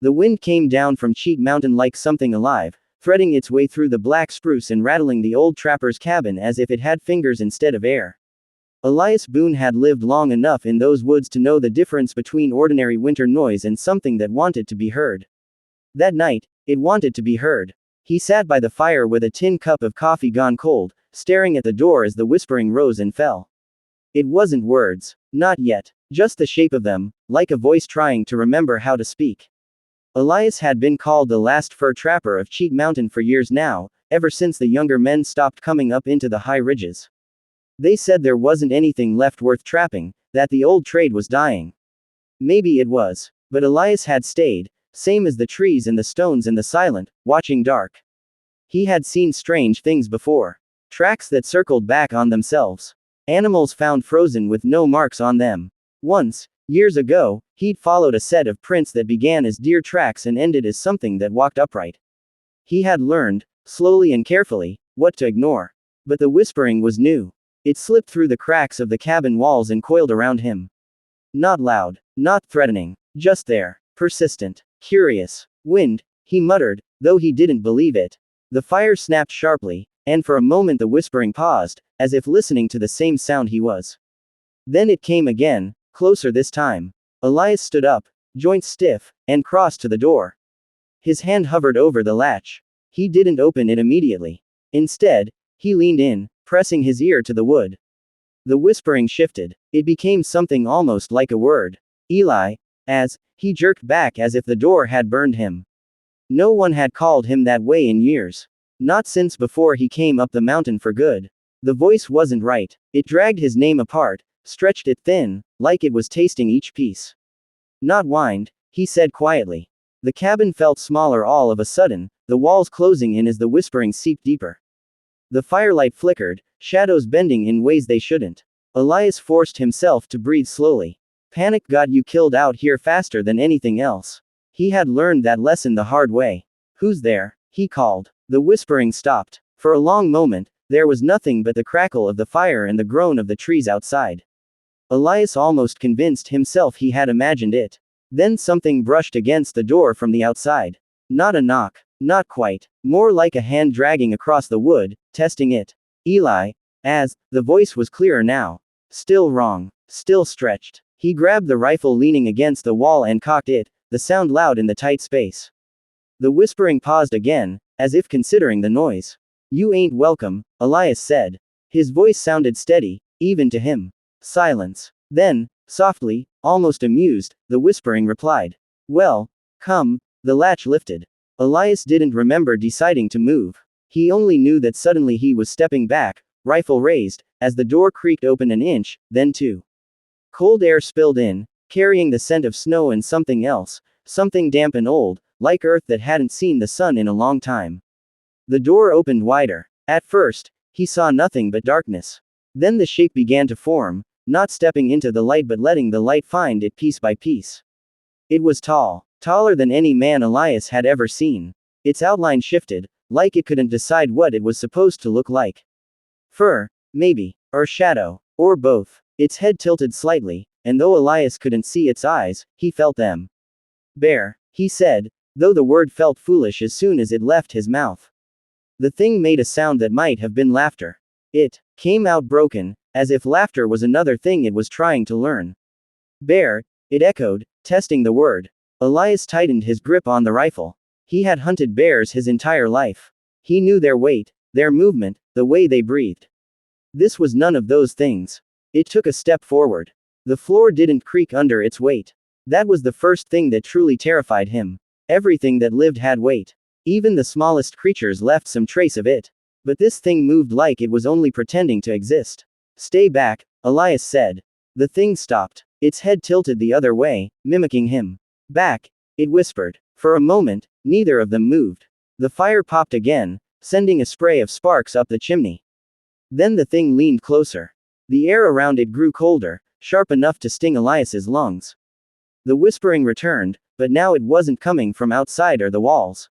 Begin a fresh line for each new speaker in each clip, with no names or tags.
The wind came down from Cheat Mountain like something alive, threading its way through the black spruce and rattling the old trapper's cabin as if it had fingers instead of air. Elias Boone had lived long enough in those woods to know the difference between ordinary winter noise and something that wanted to be heard. That night, it wanted to be heard. He sat by the fire with a tin cup of coffee gone cold, staring at the door as the whispering rose and fell. It wasn't words. Not yet. Just the shape of them, like a voice trying to remember how to speak. Elias had been called the last fur trapper of Cheat Mountain for years now, ever since the younger men stopped coming up into the high ridges. They said there wasn't anything left worth trapping, that the old trade was dying. Maybe it was. But Elias had stayed, same as the trees and the stones and the silent, watching dark. He had seen strange things before. Tracks that circled back on themselves. Animals found frozen with no marks on them. Once, years ago, he'd followed a set of prints that began as deer tracks and ended as something that walked upright. He had learned, slowly and carefully, what to ignore. But the whispering was new. It slipped through the cracks of the cabin walls and coiled around him. Not loud, not threatening, just there, persistent, curious. Wind, he muttered, though he didn't believe it. The fire snapped sharply, and for a moment the whispering paused, as if listening to the same sound he was. Then it came again, closer this time. Elias stood up, joints stiff, and crossed to the door. His hand hovered over the latch. He didn't open it immediately. Instead, he leaned in, pressing his ear to the wood. The whispering shifted. It became something almost like a word. Eli, as he jerked back as if the door had burned him. No one had called him that way in years. Not since before he came up the mountain for good. The voice wasn't right. It dragged his name apart, stretched it thin, like it was tasting each piece. Not whined, he said quietly. The cabin felt smaller all of a sudden, the walls closing in as the whispering seeped deeper. The firelight flickered, shadows bending in ways they shouldn't. Elias forced himself to breathe slowly. Panic got you killed out here faster than anything else. He had learned that lesson the hard way. Who's there? He called. The whispering stopped. For a long moment, there was nothing but the crackle of the fire and the groan of the trees outside. Elias almost convinced himself he had imagined it. Then something brushed against the door from the outside. Not a knock. Not quite. More like a hand dragging across the wood, testing it. Eli, as the voice was clearer now. Still wrong. Still stretched. He grabbed the rifle leaning against the wall and cocked it, the sound loud in the tight space. The whispering paused again, as if considering the noise. You ain't welcome, Elias said. His voice sounded steady, even to him. Silence. Then, softly, almost amused, the whispering replied. Well, come. The latch lifted. Elias didn't remember deciding to move. He only knew that suddenly he was stepping back, rifle raised, as the door creaked open an inch, then two. Cold air spilled in, carrying the scent of snow and something else, something damp and old, like earth that hadn't seen the sun in a long time. The door opened wider. At first, he saw nothing but darkness. Then the shape began to form, not stepping into the light but letting the light find it piece by piece. It was tall, taller than any man Elias had ever seen. Its outline shifted, like it couldn't decide what it was supposed to look like. Fur, maybe, or shadow, or both. Its head tilted slightly, and though Elias couldn't see its eyes, he felt them. Bear, he said, though the word felt foolish as soon as it left his mouth. The thing made a sound that might have been laughter. It came out broken, as if laughter was another thing it was trying to learn. Bear, it echoed, testing the word. Elias tightened his grip on the rifle. He had hunted bears his entire life. He knew their weight, their movement, the way they breathed. This was none of those things. It took a step forward. The floor didn't creak under its weight. That was the first thing that truly terrified him. Everything that lived had weight. Even the smallest creatures left some trace of it. But this thing moved like it was only pretending to exist. Stay back, Elias said. The thing stopped. Its head tilted the other way, mimicking him. Back, it whispered. For a moment, neither of them moved. The fire popped again, sending a spray of sparks up the chimney. Then the thing leaned closer. The air around it grew colder, sharp enough to sting Elias's lungs. The whispering returned, but now it wasn't coming from outside or the walls.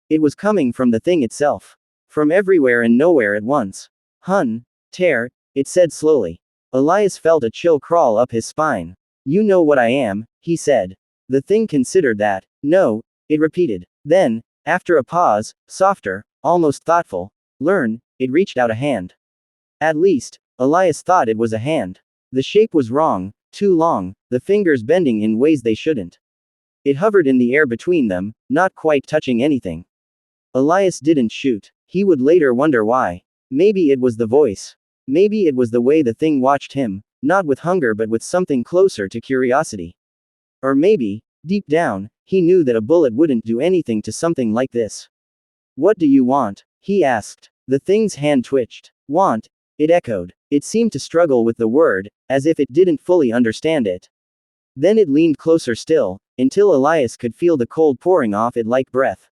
It was coming from the thing itself. From everywhere and nowhere at once. Hun, tear, it said slowly. Elias felt a chill crawl up his spine. You know what I am, he said. The thing considered that, No, it repeated. Then, after a pause, softer, almost thoughtful, learn, it reached out a hand. At least, Elias thought it was a hand. The shape was wrong, too long, the fingers bending in ways they shouldn't. It hovered in the air between them, not quite touching anything. Elias didn't shoot. He would later wonder why. Maybe it was the voice. Maybe it was the way the thing watched him, not with hunger but with something closer to curiosity. Or maybe, deep down, he knew that a bullet wouldn't do anything to something like this. What do you want? He asked. The thing's hand twitched. Want? It echoed. It seemed to struggle with the word, as if it didn't fully understand it. Then it leaned closer still, until Elias could feel the cold pouring off it like breath.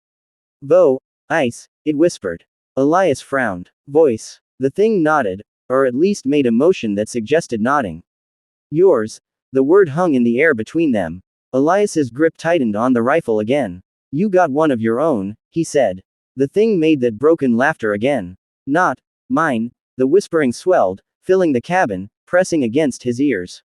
Vo, ice, it whispered. Elias frowned. Voice. The thing nodded, or at least made a motion that suggested nodding. Yours. The word hung in the air between them. Elias's grip tightened on the rifle again. You got one of your own, he said. The thing made that broken laughter again. Not mine. The whispering swelled, filling the cabin, pressing against his ears.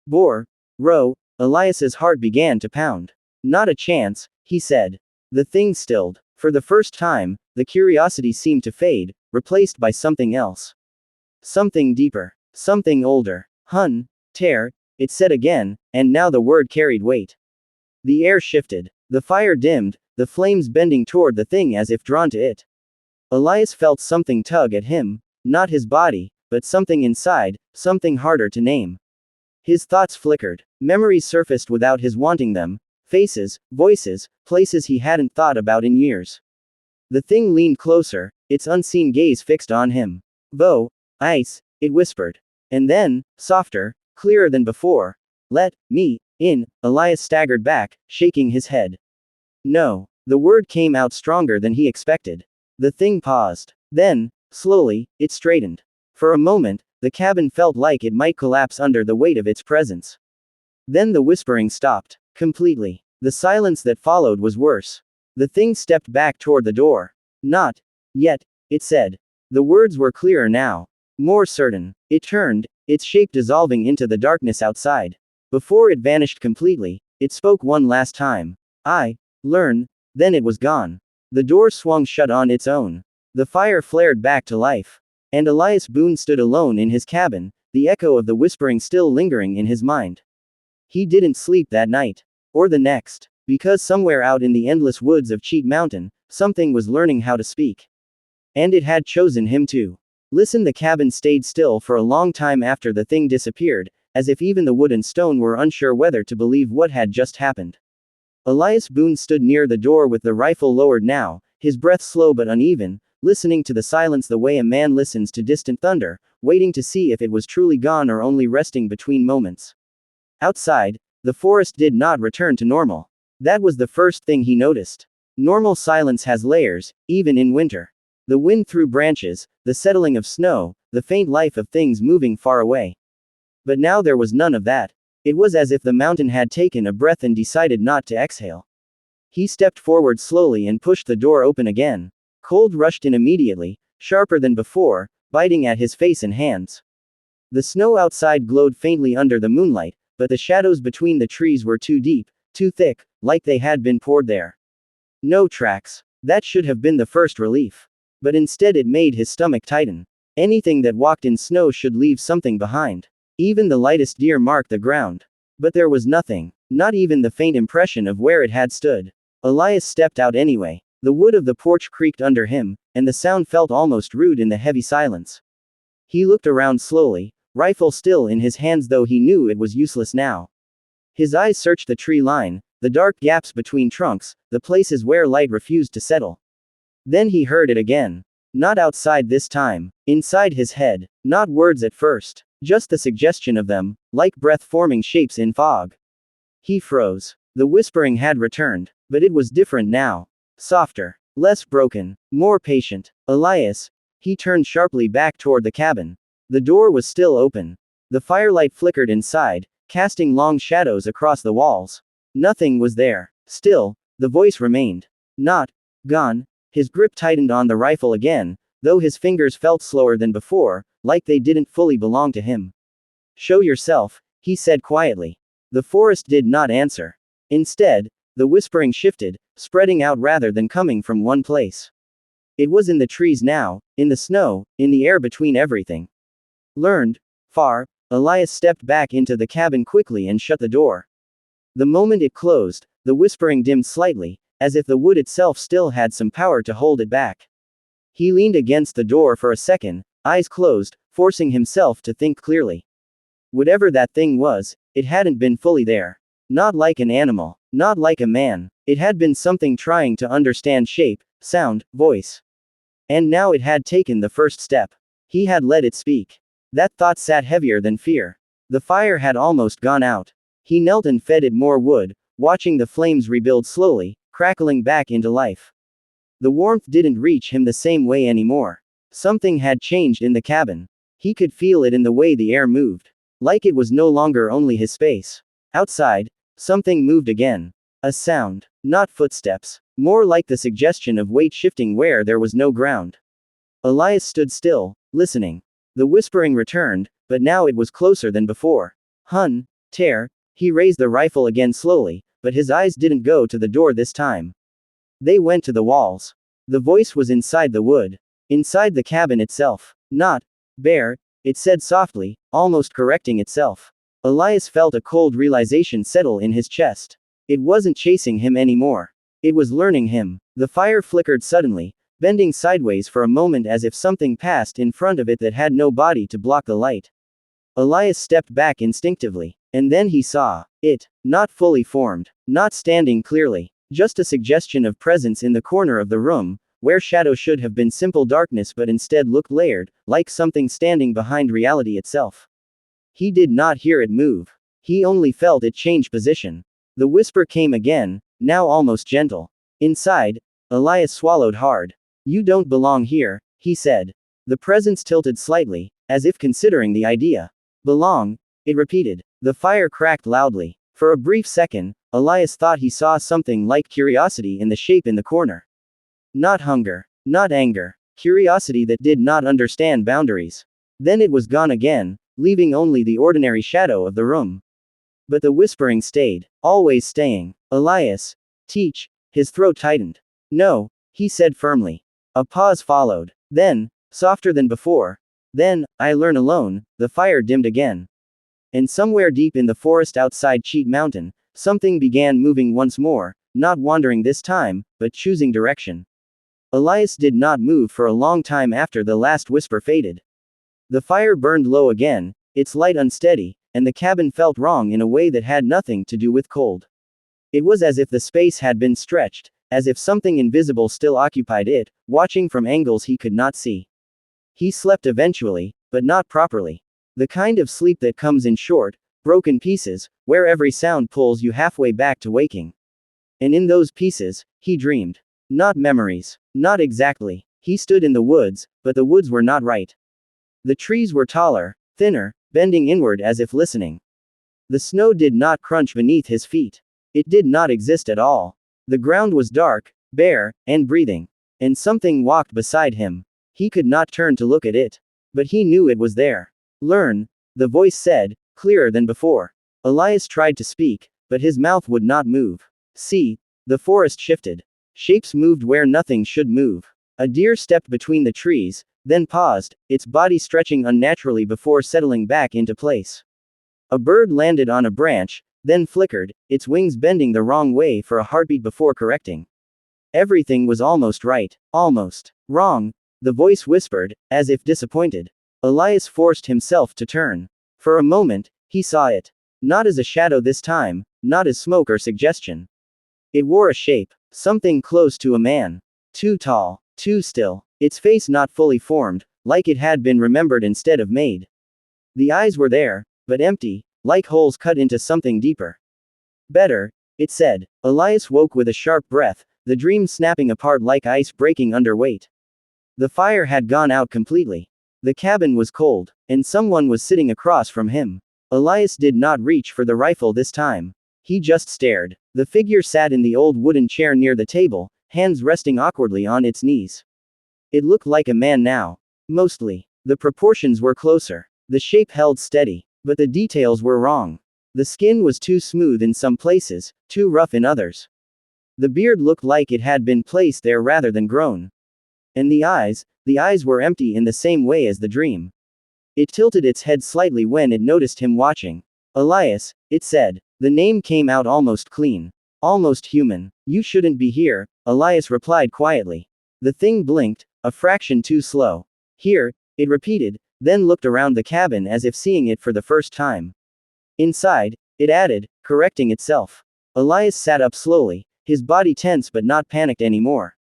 Bore. Row. Elias's heart began to pound. Not a chance, he said. The thing stilled. For the first time, the curiosity seemed to fade, replaced by something else. Something deeper. Something older. Hun. Tear. It said again, and now the word carried weight. The air shifted. The fire dimmed, the flames bending toward the thing as if drawn to it. Elias felt something tug at him, not his body, but something inside, something harder to name. His thoughts flickered. Memories surfaced without his wanting them. Faces, voices, places he hadn't thought about in years. The thing leaned closer, its unseen gaze fixed on him. Vo, ice, it whispered. And then, softer, clearer than before. Let me in. Elias staggered back, shaking his head. No. The word came out stronger than he expected. The thing paused. Then, slowly, it straightened. For a moment, the cabin felt like it might collapse under the weight of its presence. Then the whispering stopped. Completely. The silence that followed was worse. The thing stepped back toward the door. Not yet, it said. The words were clearer now. More certain. It turned, its shape dissolving into the darkness outside. Before it vanished completely, it spoke one last time. I learn. Then it was gone. The door swung shut on its own. The fire flared back to life. And Elias Boone stood alone in his cabin, the echo of the whispering still lingering in his mind. He didn't sleep that night. Or the next. Because somewhere out in the endless woods of Cheat Mountain, something was learning how to speak. And it had chosen him too. Listen. The cabin stayed still for a long time after the thing disappeared, as if even the wood and stone were unsure whether to believe what had just happened. Elias Boone stood near the door with the rifle lowered now, his breath slow but uneven, listening to the silence the way a man listens to distant thunder, waiting to see if it was truly gone or only resting between moments. Outside, the forest did not return to normal. That was the first thing he noticed. Normal silence has layers, even in winter. The wind through branches, the settling of snow, the faint life of things moving far away. But now there was none of that. It was as if the mountain had taken a breath and decided not to exhale. He stepped forward slowly and pushed the door open again. Cold rushed in immediately, sharper than before, biting at his face and hands. The snow outside glowed faintly under the moonlight, but the shadows between the trees were too deep, too thick, like they had been poured there. No tracks. That should have been the first relief. But instead it made his stomach tighten. Anything that walked in snow should leave something behind. Even the lightest deer marked the ground. But there was nothing. Not even the faint impression of where it had stood. Elias stepped out anyway. The wood of the porch creaked under him, and the sound felt almost rude in the heavy silence. He looked around slowly, rifle still in his hands though he knew it was useless now. His eyes searched the tree line, the dark gaps between trunks, the places where light refused to settle. Then he heard it again. Not outside this time. Inside his head. Not words at first. Just the suggestion of them, like breath forming shapes in fog. He froze. The whispering had returned, but it was different now. Softer. Less broken. More patient. Elias. He turned sharply back toward the cabin. The door was still open. The firelight flickered inside, casting long shadows across the walls. Nothing was there. Still, the voice remained. Not gone. His grip tightened on the rifle again, though his fingers felt slower than before, like they didn't fully belong to him. Show yourself, he said quietly. The forest did not answer. Instead, The whispering shifted, spreading out rather than coming from one place. It was in the trees now, in the snow, in the air between everything. Learned. Far. Elias stepped back into the cabin quickly and shut the door. The moment it closed, the whispering dimmed slightly, as if the wood itself still had some power to hold it back. He leaned against the door for a second, eyes closed, forcing himself to think clearly. Whatever that thing was, it hadn't been fully there. Not like an animal, not like a man. It had been something trying to understand shape, sound, voice. And now it had taken the first step. He had let it speak. That thought sat heavier than fear. The fire had almost gone out. He knelt and fed it more wood, watching the flames rebuild slowly, crackling back into life. The warmth didn't reach him the same way anymore. Something had changed in the cabin. He could feel it in the way the air moved. Like it was no longer only his space. Outside, something moved again. A sound. Not footsteps. More like the suggestion of weight shifting where there was no ground. Elias stood still, listening. The whispering returned, but now it was closer than before. Hun, tear. He raised the rifle again slowly, but his eyes didn't go to the door this time. They went to the walls. The voice was inside the wood. Inside the cabin itself. Not. Bear. It said softly, almost correcting itself. Elias felt a cold realization settle in his chest. It wasn't chasing him anymore. It was learning him. The fire flickered suddenly, bending sideways for a moment as if something passed in front of it that had no body to block the light. Elias stepped back instinctively. And then he saw it. Not fully formed. Not standing clearly. Just a suggestion of presence in the corner of the room, where shadow should have been simple darkness but instead looked layered, like something standing behind reality itself. He did not hear it move. He only felt it change position. The whisper came again, now almost gentle. Inside, Elias swallowed hard. You don't belong here, he said. The presence tilted slightly, as if considering the idea. Belong? It repeated. The fire cracked loudly. For a brief second, Elias thought he saw something like curiosity in the shape in the corner. Not hunger. Not anger. Curiosity that did not understand boundaries. Then it was gone again, leaving only the ordinary shadow of the room. But the whispering stayed, always staying. Elias. Teach. His throat tightened. No, he said firmly. A pause followed. Then, softer than before. Then, I learn alone. The fire dimmed again. And somewhere deep in the forest outside Cheat Mountain, something began moving once more, not wandering this time, but choosing direction. Elias did not move for a long time after the last whisper faded. The fire burned low again, its light unsteady, and the cabin felt wrong in a way that had nothing to do with cold. It was as if the space had been stretched, as if something invisible still occupied it, watching from angles he could not see. He slept eventually, but not properly. The kind of sleep that comes in short, broken pieces, where every sound pulls you halfway back to waking. And in those pieces, he dreamed. Not memories. Not exactly. He stood in the woods, but the woods were not right. The trees were taller, thinner, bending inward as if listening. The snow did not crunch beneath his feet. It did not exist at all. The ground was dark, bare, and breathing. And something walked beside him. He could not turn to look at it. But he knew it was there. Learn, the voice said, clearer than before. Elias tried to speak, but his mouth would not move. See, the forest shifted. Shapes moved where nothing should move. A deer stepped between the trees, then paused, its body stretching unnaturally before settling back into place. A bird landed on a branch, then flickered, its wings bending the wrong way for a heartbeat before correcting. Everything was almost right. Almost. Wrong. The voice whispered, as if disappointed. Elias forced himself to turn. For a moment, he saw it. Not as a shadow this time, not as smoke or suggestion. It wore a shape. Something close to a man. Too tall. Too still. Its face not fully formed, like it had been remembered instead of made. The eyes were there, but empty, like holes cut into something deeper. Better, it said. Elias woke with a sharp breath, the dream snapping apart like ice breaking under weight. The fire had gone out completely. The cabin was cold, and someone was sitting across from him. Elias did not reach for the rifle this time. He just stared. The figure sat in the old wooden chair near the table, hands resting awkwardly on its knees. It looked like a man now. Mostly. The proportions were closer. The shape held steady. But the details were wrong. The skin was too smooth in some places, too rough in others. The beard looked like it had been placed there rather than grown. And the eyes were empty in the same way as the dream. It tilted its head slightly when it noticed him watching. Elias, it said. The name came out almost clean. Almost human. You shouldn't be here, Elias replied quietly. The thing blinked, a fraction too slow. Here, it repeated, then looked around the cabin as if seeing it for the first time. Inside, it added, correcting itself. Elias sat up slowly, his body tense but not panicked anymore.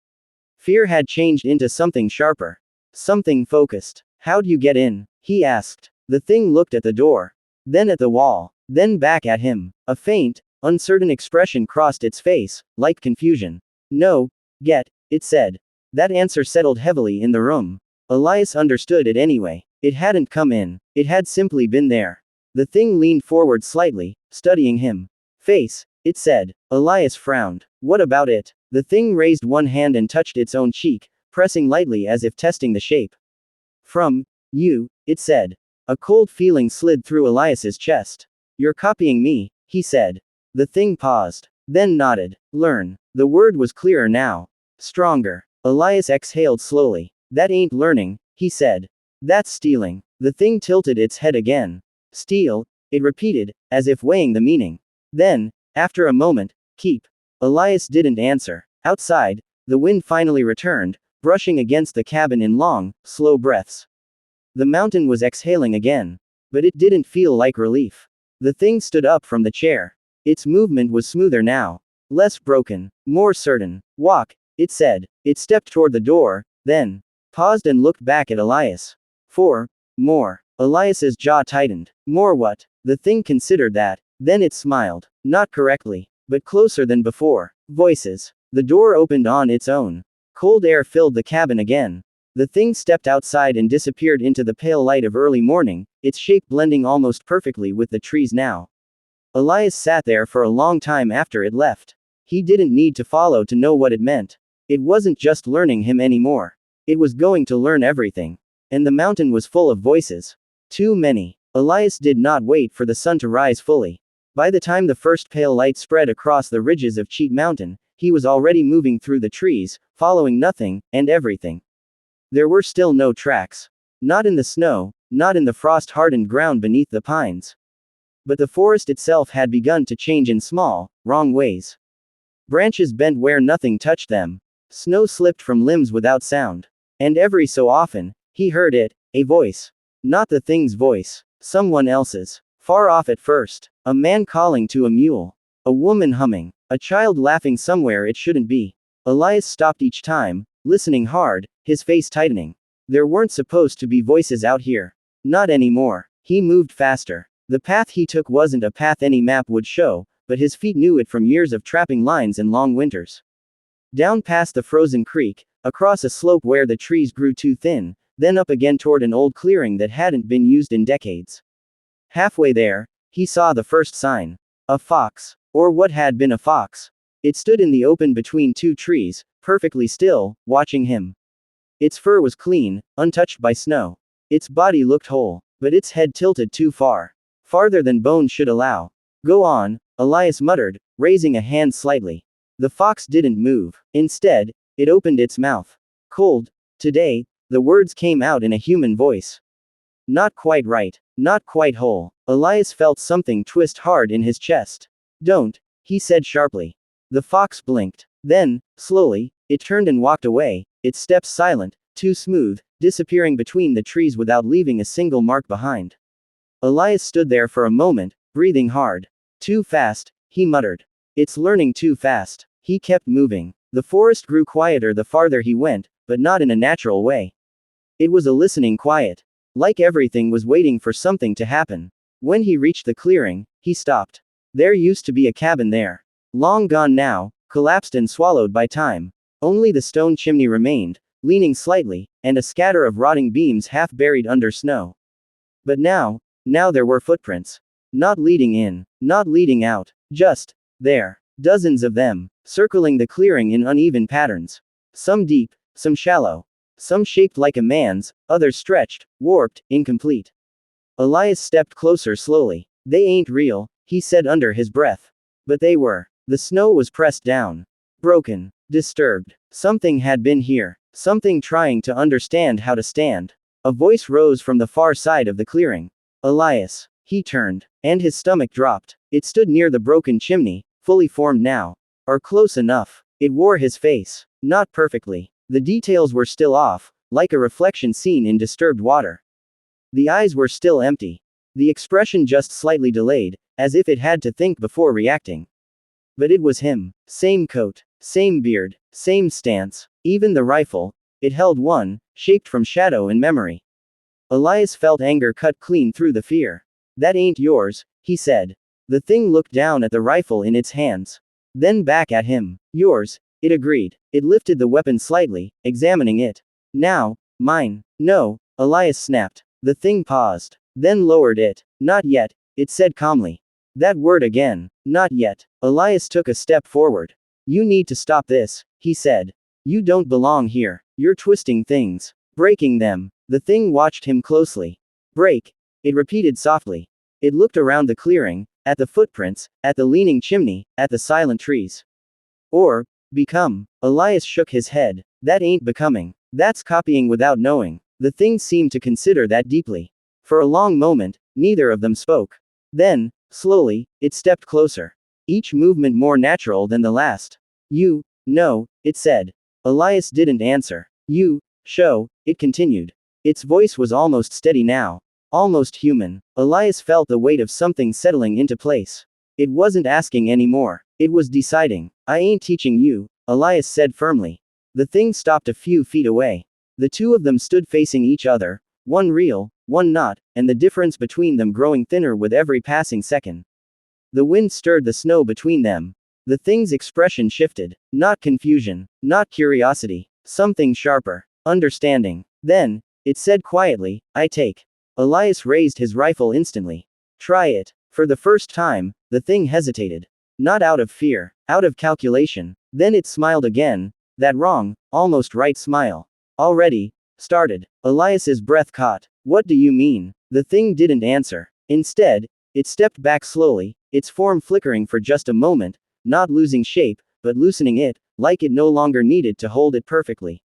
Fear had changed into something sharper. Something focused. How'd you get in? He asked. The thing looked at the door. Then at the wall. Then back at him. A faint, uncertain expression crossed its face, like confusion. No, it said. That answer settled heavily in the room. Elias understood it anyway. It hadn't come in. It had simply been there. The thing leaned forward slightly, studying him. Face, it said. Elias frowned. What about it? The thing raised one hand and touched its own cheek, pressing lightly as if testing the shape. From you, it said. A cold feeling slid through Elias's chest. You're copying me, he said. The thing paused, then nodded. Learn. The word was clearer now. Stronger. Elias exhaled slowly. That ain't learning, he said. That's stealing. The thing tilted its head again. Steal, it repeated, as if weighing the meaning. Then, after a moment, keep. Elias didn't answer. Outside, the wind finally returned, brushing against the cabin in long, slow breaths. The mountain was exhaling again. But it didn't feel like relief. The thing stood up from the chair. Its movement was smoother now. Less broken. More certain. Walk, it said. It stepped toward the door, then paused and looked back at Elias. More. Elias's jaw tightened. More what? The thing considered that. Then it smiled. Not correctly, but closer than before. Voices. The door opened on its own. Cold air filled the cabin again. The thing stepped outside and disappeared into the pale light of early morning, its shape blending almost perfectly with the trees now. Elias sat there for a long time after it left. He didn't need to follow to know what it meant. It wasn't just learning him anymore. It was going to learn everything. And the mountain was full of voices. Too many. Elias did not wait for the sun to rise fully. By the time the first pale light spread across the ridges of Cheat Mountain, he was already moving through the trees, following nothing, and everything. There were still no tracks. Not in the snow, not in the frost-hardened ground beneath the pines. But the forest itself had begun to change in small, wrong ways. Branches bent where nothing touched them. Snow slipped from limbs without sound. And every so often, he heard it, a voice. Not the thing's voice. Someone else's. Far off at first. A man calling to a mule. A woman humming. A child laughing somewhere it shouldn't be. Elias stopped each time, listening hard, his face tightening. There weren't supposed to be voices out here. Not anymore. He moved faster. The path he took wasn't a path any map would show, but his feet knew it from years of trapping lines and long winters. Down past the frozen creek, across a slope where the trees grew too thin, then up again toward an old clearing that hadn't been used in decades. Halfway there, he saw the first sign. A fox. Or what had been a fox. It stood in the open between two trees, perfectly still, watching him. Its fur was clean, untouched by snow. Its body looked whole, but its head tilted too far. Farther than bones should allow. Go on, Elias muttered, raising a hand slightly. The fox didn't move. Instead, it opened its mouth. Cold. Today, the words came out in a human voice. Not quite right. Not quite whole. Elias felt something twist hard in his chest. Don't, he said sharply. The fox blinked. Then, slowly, it turned and walked away, its steps silent, too smooth, disappearing between the trees without leaving a single mark behind. Elias stood there for a moment, breathing hard. Too fast, he muttered. It's learning too fast. He kept moving. The forest grew quieter the farther he went, but not in a natural way. It was a listening quiet. Like everything was waiting for something to happen. When he reached the clearing, he stopped. There used to be a cabin there. Long gone now, collapsed and swallowed by time. Only the stone chimney remained, leaning slightly, and a scatter of rotting beams half buried under snow. But now there were footprints. Not leading in, not leading out, just there. Dozens of them, circling the clearing in uneven patterns. Some deep, some shallow. Some shaped like a man's, others stretched, warped, incomplete. Elias stepped closer slowly. They ain't real, he said under his breath. But they were. The snow was pressed down. Broken. Disturbed. Something had been here. Something trying to understand how to stand. A voice rose from the far side of the clearing. Elias. He turned. And his stomach dropped. It stood near the broken chimney, fully formed now. Or close enough. It wore his face. Not perfectly. The details were still off, like a reflection seen in disturbed water. The eyes were still empty. The expression just slightly delayed, as if it had to think before reacting. But it was him. Same coat. Same beard. Same stance. Even the rifle. It held one, shaped from shadow and memory. Elias felt anger cut clean through the fear. That ain't yours, he said. The thing looked down at the rifle in its hands. Then back at him. Yours, it agreed. It lifted the weapon slightly, examining it. Now, mine. No, Elias snapped. The thing paused. Then lowered it. Not yet, it said calmly. That word again. Not yet. Elias took a step forward. You need to stop this, he said. You don't belong here. You're twisting things. Breaking them. The thing watched him closely. Break. It repeated softly. It looked around the clearing, at the footprints, at the leaning chimney, at the silent trees. Or, become. Elias shook his head. That ain't becoming. That's copying without knowing. The thing seemed to consider that deeply. For a long moment, neither of them spoke. Then, slowly, it stepped closer. Each movement more natural than the last. You, know, it said. Elias didn't answer. You, show, it continued. Its voice was almost steady now. Almost human. Elias felt the weight of something settling into place. It wasn't asking anymore. It was deciding. I ain't teaching you, Elias said firmly. The thing stopped a few feet away. The two of them stood facing each other, one real, one not, and the difference between them growing thinner with every passing second. The wind stirred the snow between them. The thing's expression shifted. Not confusion, not curiosity, something sharper. Understanding. Then, it said quietly, I take. Elias raised his rifle instantly. Try it. For the first time, the thing hesitated. Not out of fear, out of calculation. Then it smiled again, that wrong, almost right smile. Already, started. Elias's breath caught. What do you mean? The thing didn't answer. Instead, it stepped back slowly, its form flickering for just a moment, not losing shape, but loosening it, like it no longer needed to hold it perfectly.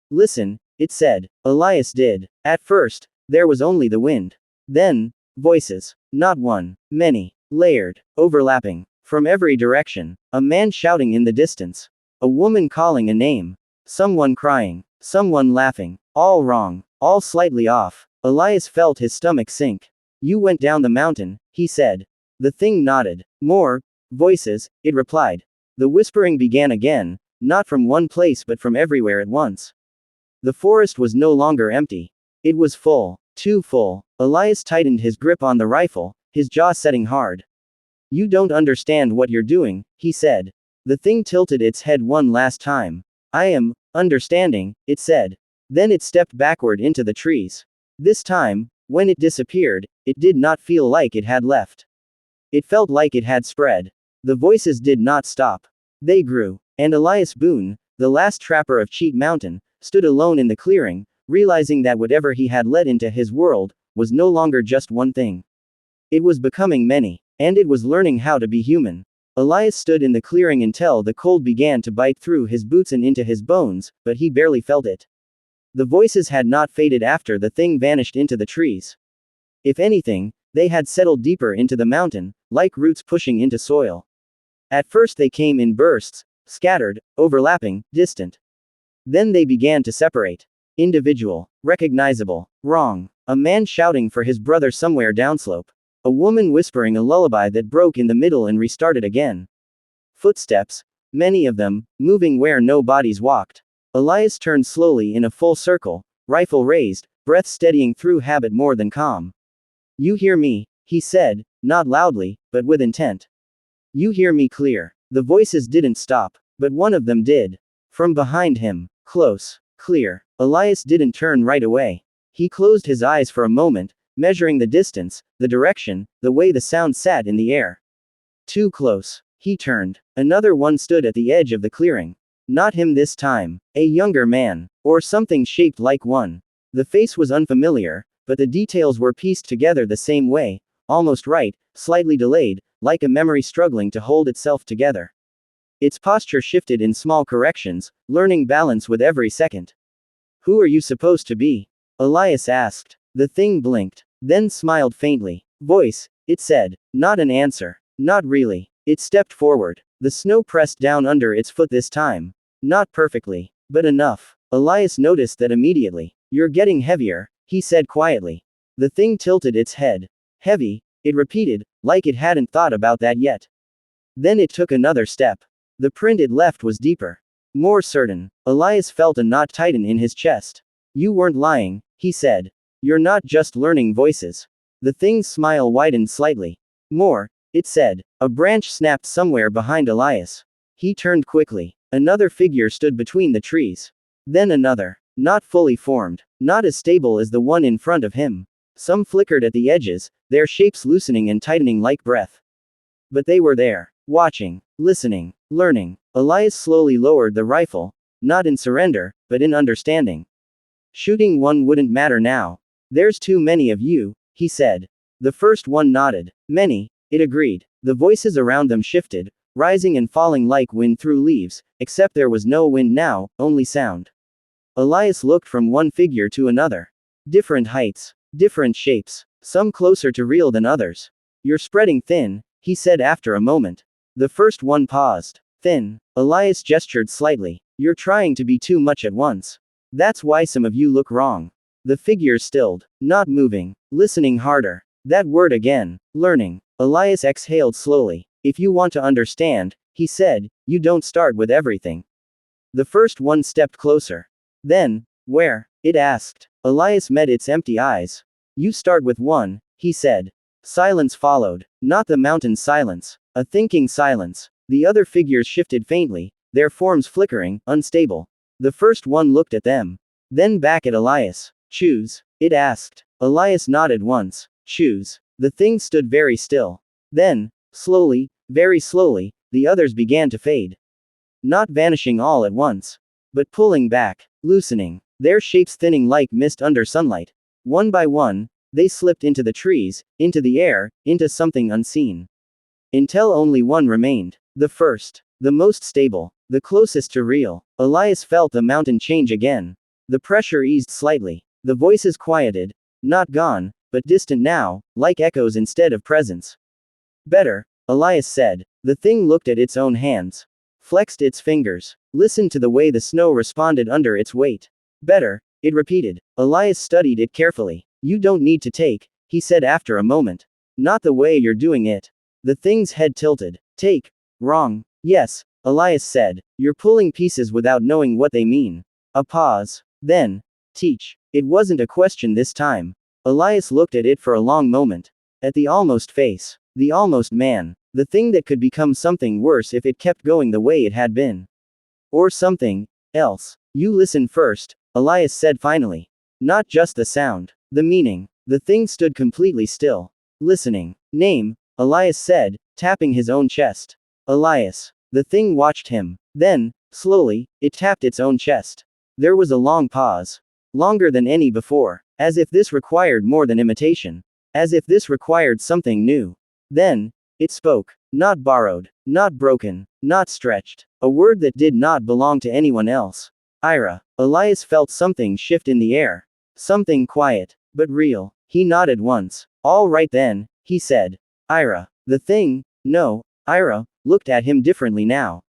Listen, it said. Elias did. At first, there was only the wind. Then, voices. Not one, many. Layered, overlapping. From every direction. A man shouting in the distance. A woman calling a name. Someone crying. Someone laughing. All wrong. All slightly off. Elias felt his stomach sink. You went down the mountain, he said. The thing nodded. More voices, it replied. The whispering began again, not from one place but from everywhere at once. The forest was no longer empty. It was full. Too full. Elias tightened his grip on the rifle, his jaw setting hard. You don't understand what you're doing, he said. The thing tilted its head one last time. I am understanding, it said. Then it stepped backward into the trees. This time, when it disappeared, it did not feel like it had left. It felt like it had spread. The voices did not stop. They grew. And Elias Boone, the last trapper of Cheat Mountain, stood alone in the clearing, realizing that whatever he had let into his world, was no longer just one thing. It was becoming many. And it was learning how to be human. Elias stood in the clearing until the cold began to bite through his boots and into his bones, but he barely felt it. The voices had not faded after the thing vanished into the trees. If anything, they had settled deeper into the mountain, like roots pushing into soil. At first they came in bursts, scattered, overlapping, distant. Then they began to separate. Individual, recognizable, wrong. A man shouting for his brother somewhere downslope. A woman whispering a lullaby that broke in the middle and restarted again. Footsteps, many of them, moving where no bodies walked. Elias turned slowly in a full circle, rifle raised, breath steadying through habit more than calm. You hear me, he said, not loudly, but with intent. You hear me clear. The voices didn't stop, but one of them did. From behind him, close, clear. Elias didn't turn right away. He closed his eyes for a moment, measuring the distance, the direction, the way the sound sat in the air. Too close. He turned. Another one stood at the edge of the clearing. Not him this time. A younger man. Or something shaped like one. The face was unfamiliar, but the details were pieced together the same way, almost right, slightly delayed, like a memory struggling to hold itself together. Its posture shifted in small corrections, learning balance with every second. Who are you supposed to be? Elias asked. The thing blinked, then smiled faintly. Voice, it said. Not an answer. Not really. It stepped forward. The snow pressed down under its foot this time. Not perfectly, but enough. Elias noticed that immediately. You're getting heavier, he said quietly. The thing tilted its head. Heavy, it repeated, like it hadn't thought about that yet. Then it took another step. The print it left was deeper. More certain. Elias felt a knot tighten in his chest. You weren't lying, he said. You're not just learning voices. The thing's smile widened slightly. More, it said. A branch snapped somewhere behind Elias. He turned quickly. Another figure stood between the trees. Then another. Not fully formed. Not as stable as the one in front of him. Some flickered at the edges, their shapes loosening and tightening like breath. But they were there. Watching. Listening. Learning. Elias slowly lowered the rifle. Not in surrender, but in understanding. Shooting one wouldn't matter now. There's too many of you, he said. The first one nodded. Many, it agreed. The voices around them shifted, rising and falling like wind through leaves, except there was no wind now, only sound. Elias looked from one figure to another. Different heights. Different shapes. Some closer to real than others. You're spreading thin, he said after a moment. The first one paused. Thin. Elias gestured slightly. You're trying to be too much at once. That's why some of you look wrong. The figures stilled. Not moving. Listening harder. That word again. Learning. Elias exhaled slowly. If you want to understand, he said, you don't start with everything. The first one stepped closer. Then, where? It asked. Elias met its empty eyes. You start with one, he said. Silence followed. Not the mountain silence. A thinking silence. The other figures shifted faintly, their forms flickering, unstable. The first one looked at them. Then back at Elias. Choose, it asked. Elias nodded once. Choose. The thing stood very still. Then, slowly, very slowly, the others began to fade. Not vanishing all at once, but pulling back, loosening, their shapes thinning like mist under sunlight. One by one, they slipped into the trees, into the air, into something unseen. Until only one remained. The first. The most stable. The closest to real. Elias felt the mountain change again. The pressure eased slightly. The voices quieted. Not gone, but distant now, like echoes instead of presence. Better, Elias said. The thing looked at its own hands. Flexed its fingers. Listened to the way the snow responded under its weight. Better, it repeated. Elias studied it carefully. You don't need to take, he said after a moment. Not the way you're doing it. The thing's head tilted. Take. Wrong. Yes, Elias said. You're pulling pieces without knowing what they mean. A pause. Then. Teach. It wasn't a question this time. Elias looked at it for a long moment. At the almost face. The almost man. The thing that could become something worse if it kept going the way it had been. Or something else. You listen first, Elias said finally. Not just the sound. The meaning. The thing stood completely still. Listening. Name, Elias said, tapping his own chest. Elias. The thing watched him. Then, slowly, it tapped its own chest. There was a long pause. Longer than any before. As if this required more than imitation. As if this required something new. Then, it spoke. Not borrowed. Not broken. Not stretched. A word that did not belong to anyone else. Ira. Elias felt something shift in the air. Something quiet. But real. He nodded once. All right then, he said. Ira. The thing, no, Ira, looked at him differently now.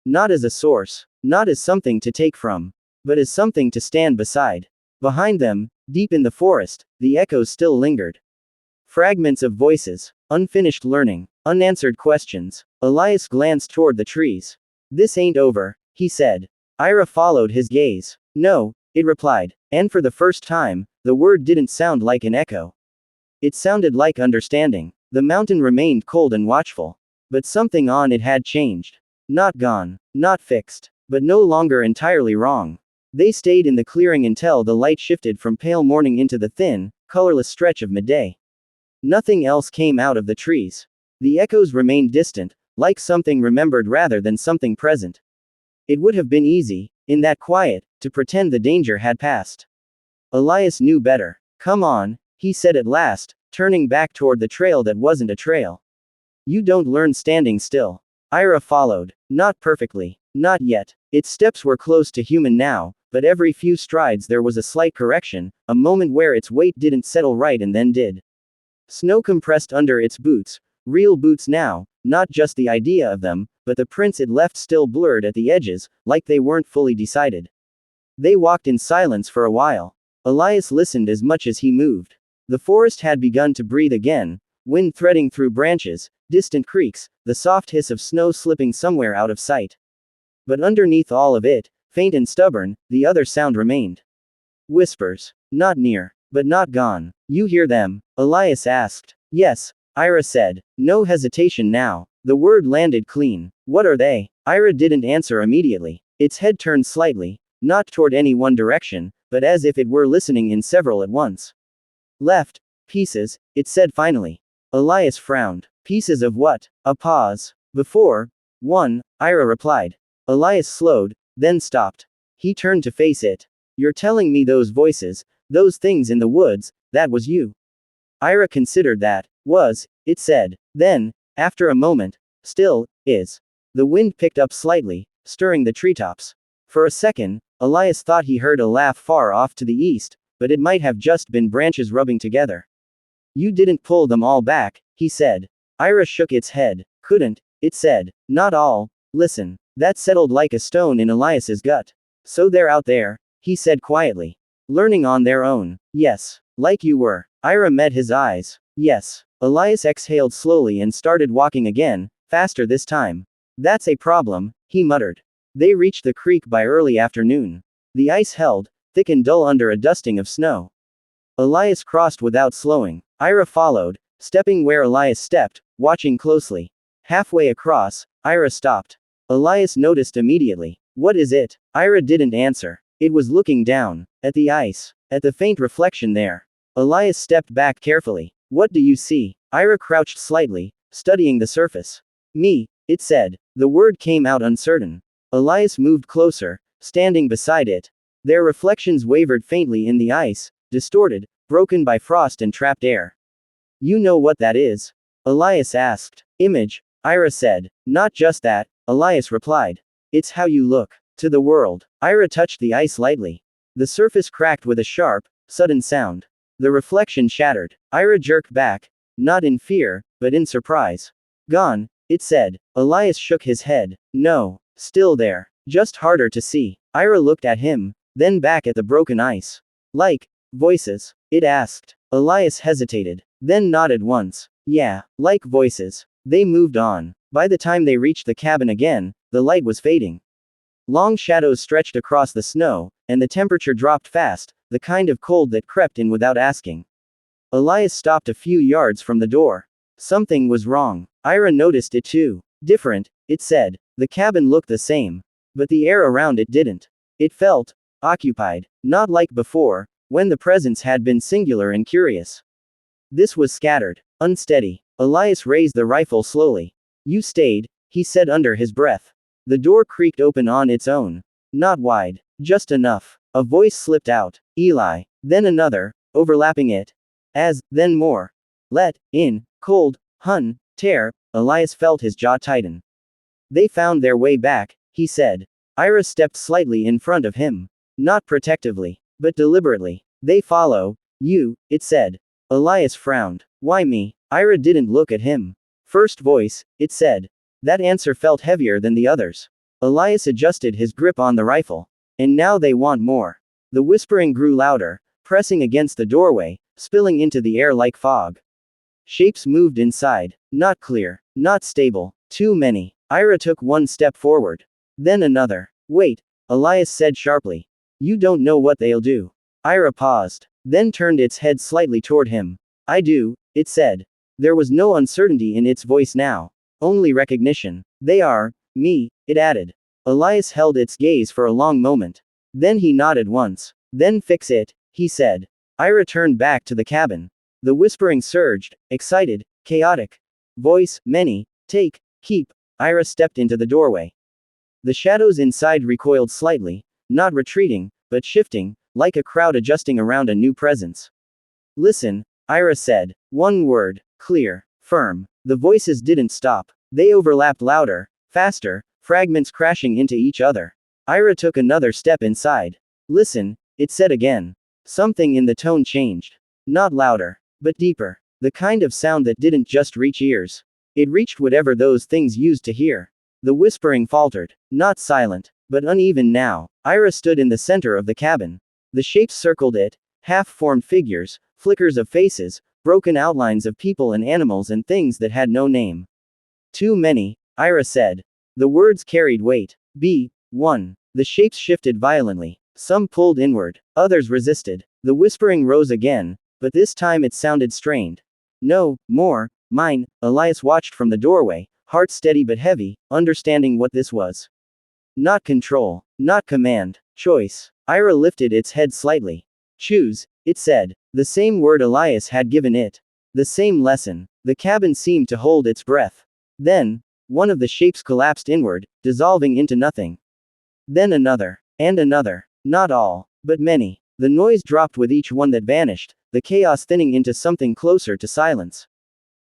Not as a source. Not as something to take from. But as something to stand beside. Behind them, deep in the forest, the echoes still lingered. Fragments of voices. Unfinished learning. Unanswered questions. Elias glanced toward the trees. This ain't over, he said. Ira followed his gaze. No, it replied. And for the first time, the word didn't sound like an echo. It sounded like understanding. The mountain remained cold and watchful. But something on it had changed. Not gone. Not fixed. But no longer entirely wrong. They stayed in the clearing until the light shifted from pale morning into the thin, colorless stretch of midday. Nothing else came out of the trees. The echoes remained distant, like something remembered rather than something present. It would have been easy, in that quiet, to pretend the danger had passed. Elias knew better. Come on, he said at last, turning back toward the trail that wasn't a trail. You don't learn standing still. Ira followed. Not perfectly. Not yet. Its steps were close to human now, but every few strides there was a slight correction, a moment where its weight didn't settle right and then did. Snow compressed under its boots, real boots now, not just the idea of them, but the prints it left still blurred at the edges, like they weren't fully decided. They walked in silence for a while. Elias listened as much as he moved. The forest had begun to breathe again, wind threading through branches, distant creaks, the soft hiss of snow slipping somewhere out of sight. But underneath all of it, faint and stubborn, the other sound remained. Whispers. Not near. But not gone. You hear them? Elias asked. Yes, Ira said. No hesitation now. The word landed clean. What are they? Ira didn't answer immediately. Its head turned slightly, not toward any one direction, but as if it were listening in several at once. Left. Pieces, it said finally. Elias frowned. Pieces of what? A pause. Before. One, Ira replied. Elias slowed, then stopped. He turned to face it. You're telling me those voices, those things in the woods, that was you? Ira considered that. Was, it said. Then, after a moment, still, is. The wind picked up slightly, stirring the treetops. For a second, Elias thought he heard a laugh far off to the east, but it might have just been branches rubbing together. You didn't pull them all back, he said. Ira shook its head. Couldn't, it said. Not all. Listen. That settled like a stone in Elias's gut. So they're out there, he said quietly. Learning on their own. Yes. Like you were. Ira met his eyes. Yes. Elias exhaled slowly and started walking again, faster this time. That's a problem, he muttered. They reached the creek by early afternoon. The ice held, thick and dull under a dusting of snow. Elias crossed without slowing. Ira followed, stepping where Elias stepped, watching closely. Halfway across, Ira stopped. Elias noticed immediately. What is it? Ira didn't answer. It was looking down, at the ice, at the faint reflection there. Elias stepped back carefully. What do you see? Ira crouched slightly, studying the surface. Me, it said. The word came out uncertain. Elias moved closer, standing beside it. Their reflections wavered faintly in the ice, distorted, broken by frost and trapped air. You know what that is? Elias asked. Image, Ira said. Not just that, Elias replied. It's how you look to the world. Ira touched the ice lightly. The surface cracked with a sharp, sudden sound. The reflection shattered. Ira jerked back, not in fear, but in surprise. Gone, it said. Elias shook his head. No, still there. Just harder to see. Ira looked at him, then back at the broken ice. Like voices? It asked. Elias hesitated, then nodded once. Yeah, like voices. They moved on. By the time they reached the cabin again, the light was fading. Long shadows stretched across the snow, and the temperature dropped fast, the kind of cold that crept in without asking. Elias stopped a few yards from the door. Something was wrong. Ira noticed it too. Different, it said. The cabin looked the same. But the air around it didn't. It felt occupied. Not like before, when the presence had been singular and curious. This was scattered. Unsteady. Elias raised the rifle slowly. You stayed, he said under his breath. The door creaked open on its own. Not wide. Just enough. A voice slipped out. Eli. Then another, overlapping it. Then more. Let, in, cold, hun, tear. Elias felt his jaw tighten. They found their way back, he said. Ira stepped slightly in front of him. Not protectively, but deliberately. They follow, you, it said. Elias frowned. Why me? Ira didn't look at him. First voice, it said. That answer felt heavier than the others. Elias adjusted his grip on the rifle. And now they want more. The whispering grew louder, pressing against the doorway, spilling into the air like fog. Shapes moved inside. Not clear. Not stable. Too many. Ira took one step forward. Then another. Wait, Elias said sharply. You don't know what they'll do. Ira paused, then turned its head slightly toward him. I do, it said. There was no uncertainty in its voice now. Only recognition. They are, me, it added. Elias held its gaze for a long moment. Then he nodded once. Then fix it, he said. Ira turned back to the cabin. The whispering surged, excited, chaotic. Voice, many, take, keep. Ira stepped into the doorway. The shadows inside recoiled slightly, not retreating, but shifting, like a crowd adjusting around a new presence. Listen, Ira said. One word, clear, firm. The voices didn't stop. They overlapped louder, faster, fragments crashing into each other. Ira took another step inside. Listen, it said again. Something in the tone changed. Not louder, but deeper. The kind of sound that didn't just reach ears. It reached whatever those things used to hear. The whispering faltered. Not silent, but uneven now. Ira stood in the center of the cabin. The shapes circled it, half-formed figures, flickers of faces, broken outlines of people and animals and things that had no name. Too many, Ira said. The words carried weight. One. The shapes shifted violently. Some pulled inward, others resisted. The whispering rose again, but this time it sounded strained. No, more, mine. Elias watched from the doorway, heart steady but heavy, understanding what this was. Not control, not command, choice. Ira lifted its head slightly. Choose, it said. The same word Elias had given it. The same lesson. The cabin seemed to hold its breath. Then, one of the shapes collapsed inward, dissolving into nothing. Then another. And another. Not all, but many. The noise dropped with each one that vanished, the chaos thinning into something closer to silence.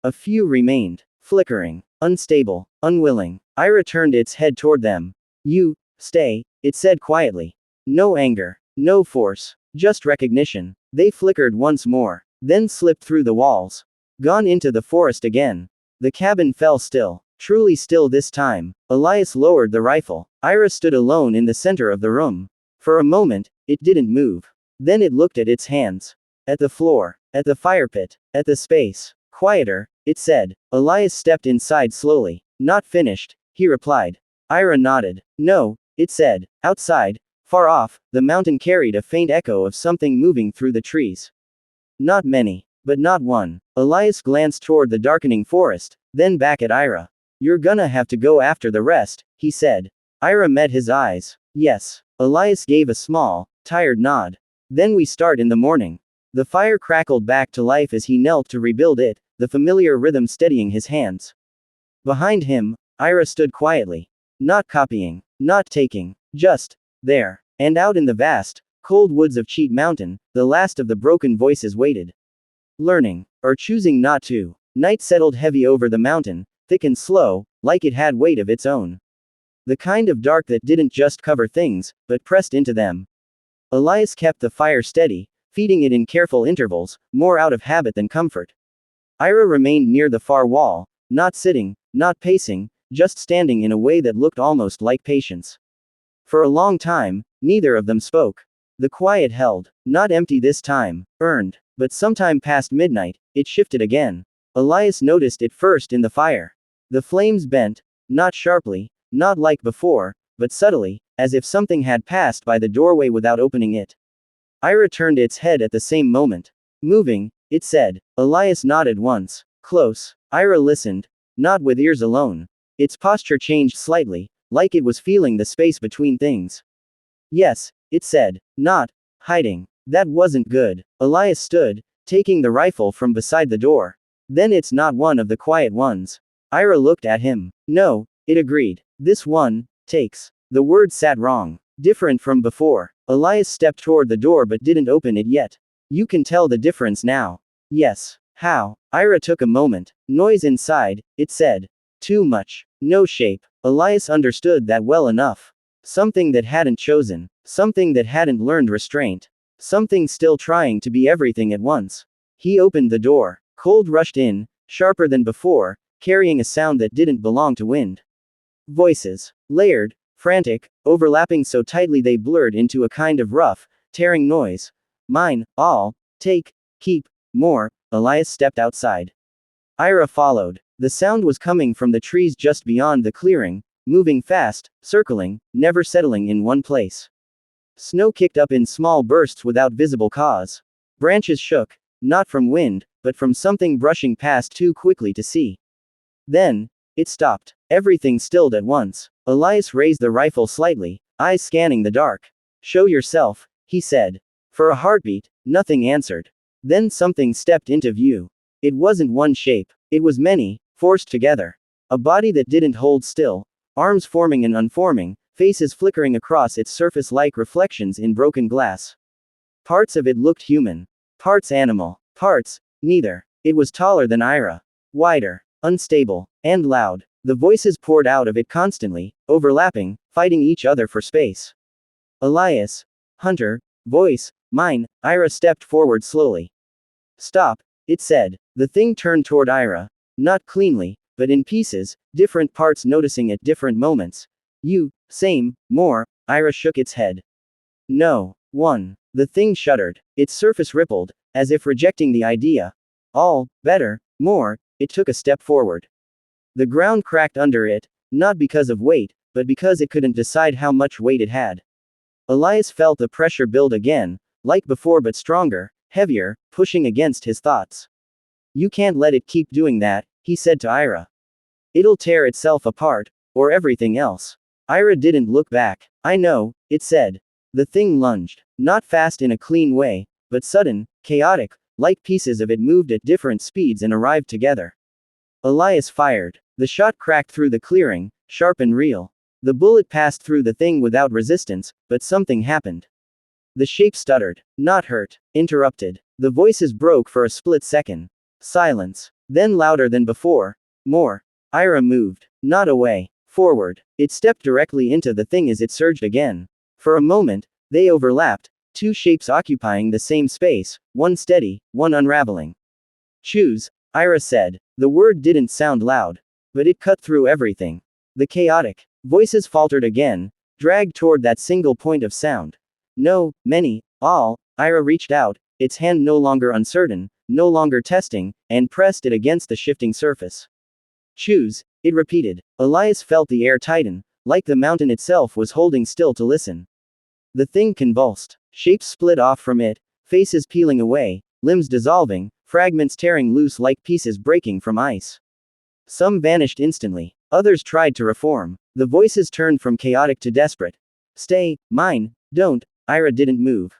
A few remained, flickering, unstable, unwilling. Ira turned its head toward them. You, stay, it said quietly. No anger, no force, just recognition. They flickered once more, then slipped through the walls. Gone into the forest again. The cabin fell still, truly still this time. Elias lowered the rifle. Ira stood alone in the center of the room. For a moment, it didn't move. Then it looked at its hands. At the floor. At the fire pit. At the space. Quieter, it said. Elias stepped inside slowly. Not finished, he replied. Ira nodded. No, it said. Outside, far off, the mountain carried a faint echo of something moving through the trees. Not many, but not one. Elias glanced toward the darkening forest, then back at Ira. You're gonna have to go after the rest, he said. Ira met his eyes. Yes. Elias gave a small, tired nod. Then we start in the morning. The fire crackled back to life as he knelt to rebuild it, the familiar rhythm steadying his hands. Behind him, Ira stood quietly. Not copying, not taking, just there. And out in the vast, cold woods of Cheat Mountain, the last of the broken voices waited. Learning, or choosing not to. Night settled heavy over the mountain, thick and slow, like it had weight of its own. The kind of dark that didn't just cover things, but pressed into them. Elias kept the fire steady, feeding it in careful intervals, more out of habit than comfort. Ira remained near the far wall, not sitting, not pacing, just standing in a way that looked almost like patience. For a long time, neither of them spoke. The quiet held, not empty this time, earned, but sometime past midnight, it shifted again. Elias noticed it first in the fire. The flames bent, not sharply, not like before, but subtly, as if something had passed by the doorway without opening it. Ira turned its head at the same moment. Moving, it said. Elias nodded once. Close. Ira listened. Not with ears alone. Its posture changed slightly, like it was feeling the space between things. Yes, it said. Not hiding. That wasn't good. Elias stood, taking the rifle from beside the door. Then it's not one of the quiet ones. Ira looked at him. No, it agreed. This one takes. The word sat wrong. Different from before. Elias stepped toward the door but didn't open it yet. You can tell the difference now. Yes. How? Ira took a moment. Noise inside, it said. Too much. No shape. Elias understood that well enough. Something that hadn't chosen. Something that hadn't learned restraint. Something still trying to be everything at once. He opened the door. Cold rushed in, sharper than before, carrying a sound that didn't belong to wind. Voices. Layered, frantic, overlapping so tightly they blurred into a kind of rough, tearing noise. Mine, all, take, keep, more. Elias stepped outside. Ira followed. The sound was coming from the trees just beyond the clearing, moving fast, circling, never settling in one place. Snow kicked up in small bursts without visible cause. Branches shook, not from wind, but from something brushing past too quickly to see. Then, it stopped. Everything stilled at once. Elias raised the rifle slightly, eyes scanning the dark. Show yourself, he said. For a heartbeat, nothing answered. Then something stepped into view. It wasn't one shape. It was many, forced together. A body that didn't hold still, arms forming and unforming, faces flickering across its surface like reflections in broken glass. Parts of it looked human. Parts animal. Parts, neither. It was taller than Ira. Wider. Unstable. And loud. The voices poured out of it constantly, overlapping, fighting each other for space. Elias. Hunter. Voice. Mine. Ira stepped forward slowly. Stop, it said. The thing turned toward Ira. Not cleanly, but in pieces, different parts noticing at different moments. You, same, more. Ira shook its head. No. 1. The thing shuddered. Its surface rippled, as if rejecting the idea. All, better, more. It took a step forward. The ground cracked under it, not because of weight, but because it couldn't decide how much weight it had. Elias felt the pressure build again, like before but stronger, heavier, pushing against his thoughts. You can't let it keep doing that, he said to Ira. It'll tear itself apart, or everything else. Ira didn't look back. I know, it said. The thing lunged. Not fast in a clean way, but sudden, chaotic, like pieces of it moved at different speeds and arrived together. Elias fired. The shot cracked through the clearing, sharp and real. The bullet passed through the thing without resistance, but something happened. The shape stuttered. Not hurt. Interrupted. The voices broke for a split second. Silence. Then louder than before. More. Ira moved. Not away. Forward. It stepped directly into the thing as it surged again. For a moment, they overlapped, two shapes occupying the same space, one steady, one unraveling. Choose, Ira said. The word didn't sound loud, but it cut through everything. The chaotic voices faltered again, dragged toward that single point of sound. No, many, all. Ira reached out, its hand no longer uncertain, no longer testing, and pressed it against the shifting surface. Choose, it repeated. Elias felt the air tighten, like the mountain itself was holding still to listen. The thing convulsed. Shapes split off from it, faces peeling away, limbs dissolving, fragments tearing loose like pieces breaking from ice. Some vanished instantly. Others tried to reform. The voices turned from chaotic to desperate. Stay, mine, don't. Ira didn't move.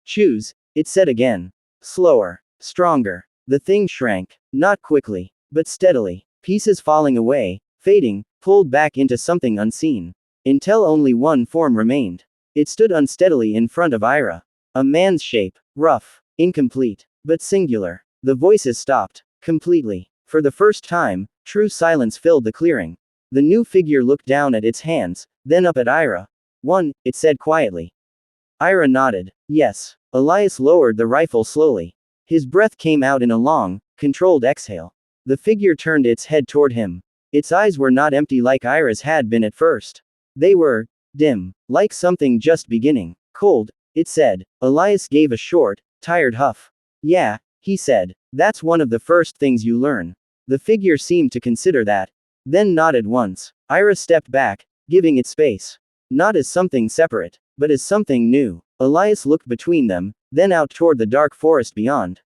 Choose, it said again. Slower. Stronger. The thing shrank. Not quickly, but steadily. Pieces falling away, fading, pulled back into something unseen. Until only one form remained. It stood unsteadily in front of Ira. A man's shape. Rough. Incomplete. But singular. The voices stopped. Completely. For the first time, true silence filled the clearing. The new figure looked down at its hands, then up at Ira. One, it said quietly. Ira nodded. Yes. Elias lowered the rifle slowly. His breath came out in a long, controlled exhale. The figure turned its head toward him. Its eyes were not empty like Ira's had been at first. They were dim, like something just beginning. Cold, it said. Elias gave a short, tired huff. Yeah, he said. That's one of the first things you learn. The figure seemed to consider that. Then nodded once. Ira stepped back, giving it space. Not as something separate, but as something new. Elias looked between them, then out toward the dark forest beyond.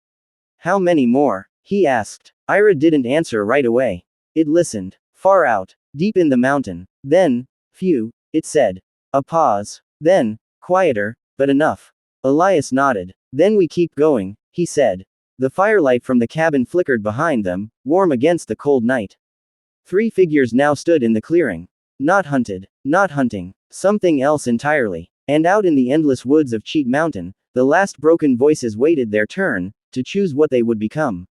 How many more? He asked. Ira didn't answer right away. It listened. Far out, deep in the mountain. Then, few, it said. A pause. Then, quieter, but enough. Elias nodded. Then we keep going, he said. The firelight from the cabin flickered behind them, warm against the cold night. 3 figures now stood in the clearing. Not hunted. Not hunting. Something else entirely. And out in the endless woods of Cheat Mountain, the last broken voices waited their turn, to choose what they would become.